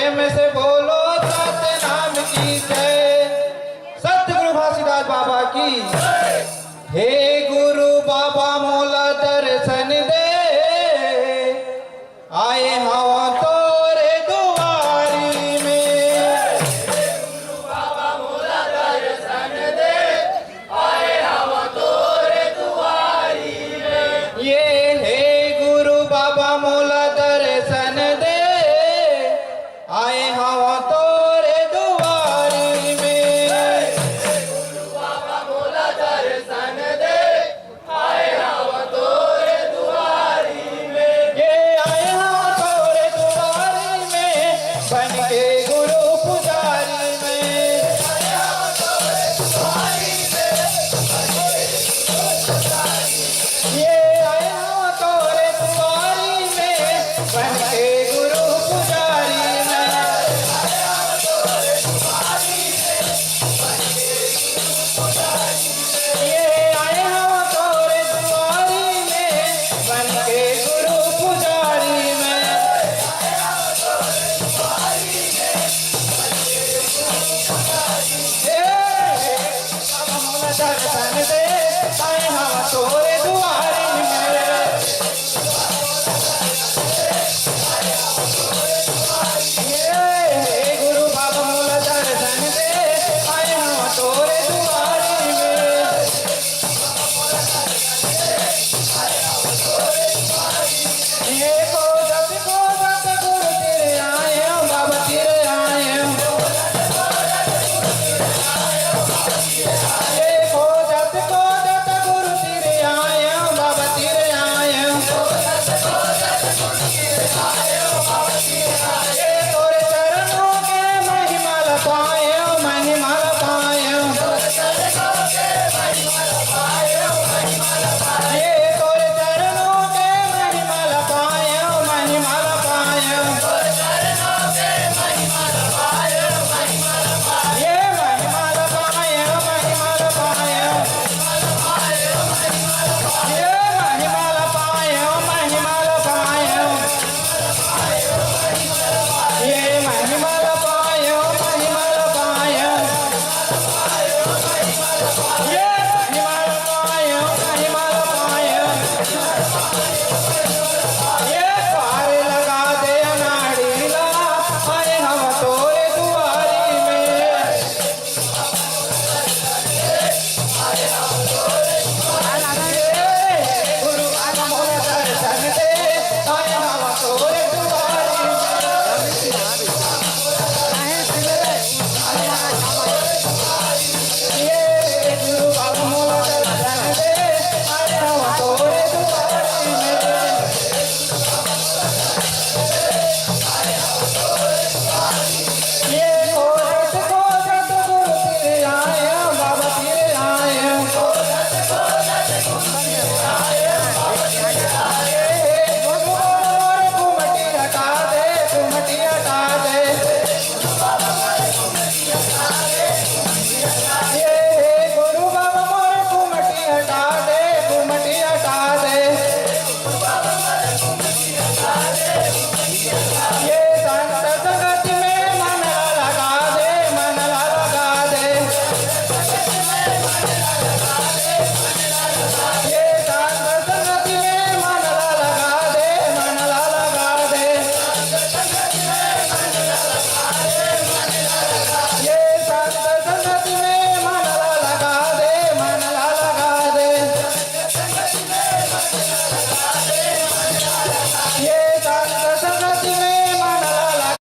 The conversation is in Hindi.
प्रेम से बोलो सतनाम की जय। सतगुरु घासीदास बाबा की। हे गुरु बाबा मोला दर्शन दे, आए हवा तोरे दुआरी में। गुरु बाबा मोला दर्शन दे, आए हवा तोरे दुआरी में। ये हे गुरु बाबा मोला दर्शन दे, आए हवा तोरे दुआरी में। गुरु बाबा मोला दर्शन दे, आए हवा तोरे दुआरी में। ये आए हवा तोरे दुआरी में, बन के गुरु पुजारी में। आए हवा तोरे दुआरी में, ये आए हवा तोरे दुआरी में, बन के गुरु पुजारी में। ये आए हवा तोरे दुआरी में, बन के गुरु पुजारी में। हे बाबा मोला दर्शन